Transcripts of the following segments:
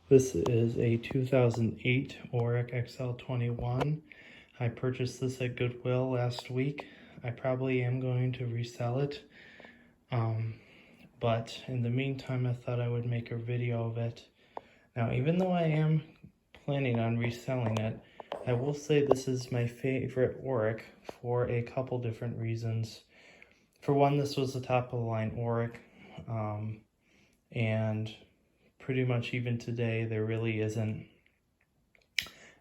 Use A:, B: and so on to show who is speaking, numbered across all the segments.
A: This is a 2008 Oreck XL21. I purchased this at Goodwill last week. I probably am going to resell it. But in the meantime, I thought I would make a video of it. Now, even though I am planning on reselling it, I will say this is my favorite Oreck for a couple different reasons. For one, this was the top of the line Oreck, and pretty much even today, there really isn't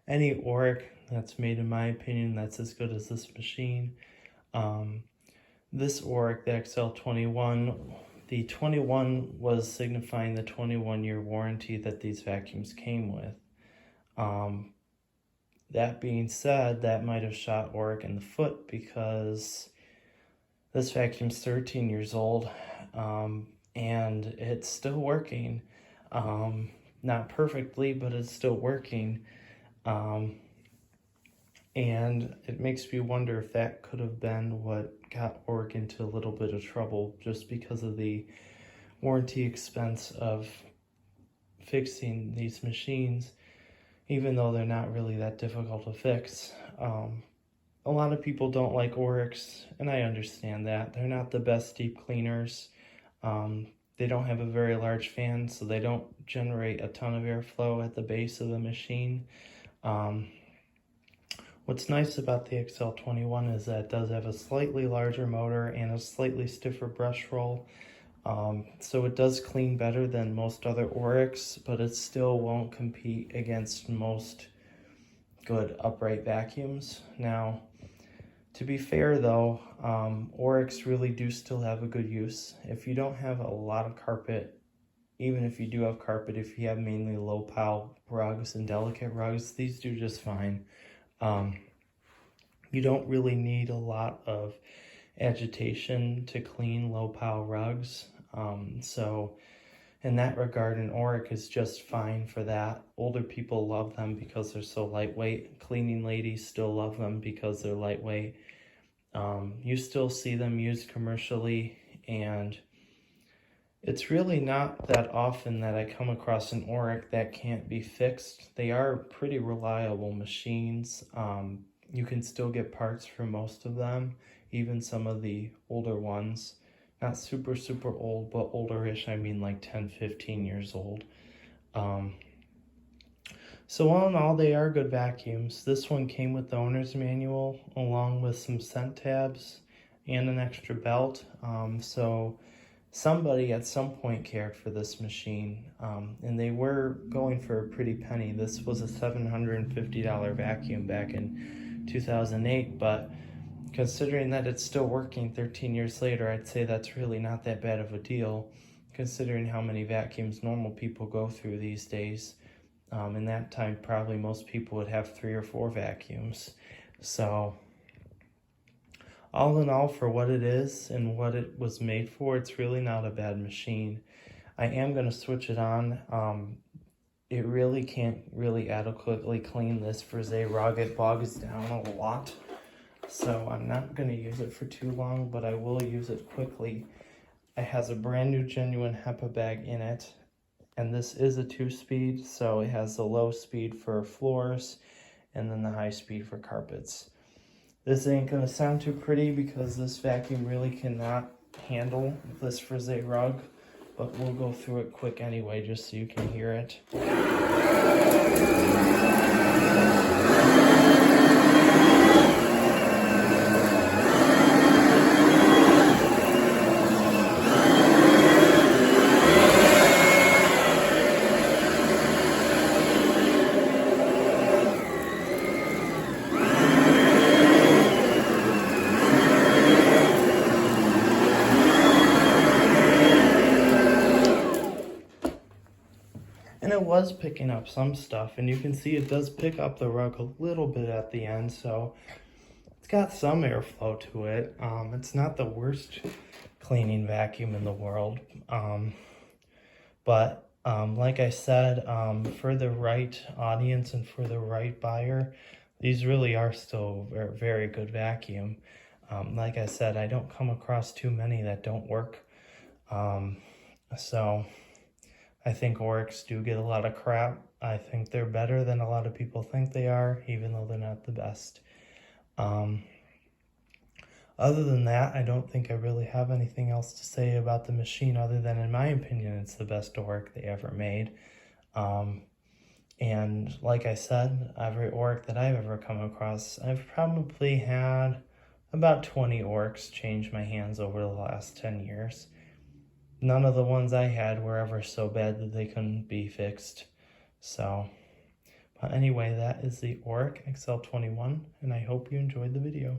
A: any Oreck that's made, in my opinion, that's as good as this machine. This Oreck, the XL21, the 21 was signifying the 21-year warranty that these vacuums came with. That being said, that might have shot Oreck in the foot because this vacuum's 13 years old, and it's still working. Not perfectly, but it's still working. And it makes me wonder if that could have been what got Oreck into a little bit of trouble, just because of the warranty expense of fixing these machines, even though they're not really that difficult to fix. A lot of people don't like Orecks, and I understand that. They're not the best deep cleaners. They don't have a very large fan, so they don't generate a ton of airflow at the base of the machine. What's nice about the XL21 is that it does have a slightly larger motor and a slightly stiffer brush roll. So it does clean better than most other Orecks, but it still won't compete against most good upright vacuums. Now, to be fair though, Orecks really do still have a good use. If you don't have a lot of carpet, even if you do have carpet, if you have mainly low pile rugs and delicate rugs, these do just fine. You don't really need a lot of agitation to clean low pile rugs. So in that regard, an Oreck is just fine for that. Older people love them because they're so lightweight. Cleaning ladies still love them because they're lightweight. You still see them used commercially, and it's really not that often that I come across an Oreck that can't be fixed. They are pretty reliable machines. You can still get parts for most of them, even some of the older ones. Not super old, but older-ish. I mean like 10, 15 years old. So all in all, they are good vacuums. This one came with the owner's manual, along with some scent tabs and an extra belt. So somebody at some point cared for this machine, and they were going for a pretty penny. This was a $750 vacuum back in 2008, but considering that it's still working 13 years later, I'd say that's really not that bad of a deal, considering how many vacuums normal people go through these days. In that time, probably most people would have 3 or 4 vacuums. So all in all, for what it is and what it was made for, it's really not a bad machine. I am going to switch it on. It really can't really adequately clean this Frise rug. It bogs down a lot. So I'm not going to use it for too long, but I will use it quickly. It has a brand new genuine HEPA bag in it, and this is a 2-speed, so it has the low speed for floors and then the high speed for carpets. This ain't going to sound too pretty because this vacuum really cannot handle this Frise rug, but we'll go through it quick anyway just so you can hear it. And it was picking up some stuff, and you can see it does pick up the rug a little bit at the end, so it's got some airflow to it. It's not the worst cleaning vacuum in the world, but like I said, for the right audience and for the right buyer, these really are still a very good vacuum. Like I said, I don't come across too many that don't work, so I think Orecks do get a lot of crap. I think they're better than a lot of people think they are, even though they're not the best. Other than that, I don't think I really have anything else to say about the machine other than, in my opinion, it's the best Oreck they ever made. And like I said, every Oreck that I've ever come across, I've probably had about 20 Orecks change my hands over the last 10 years. None of the ones I had were ever so bad that they couldn't be fixed. So, but anyway, that is the Oreck XL21, and I hope you enjoyed the video.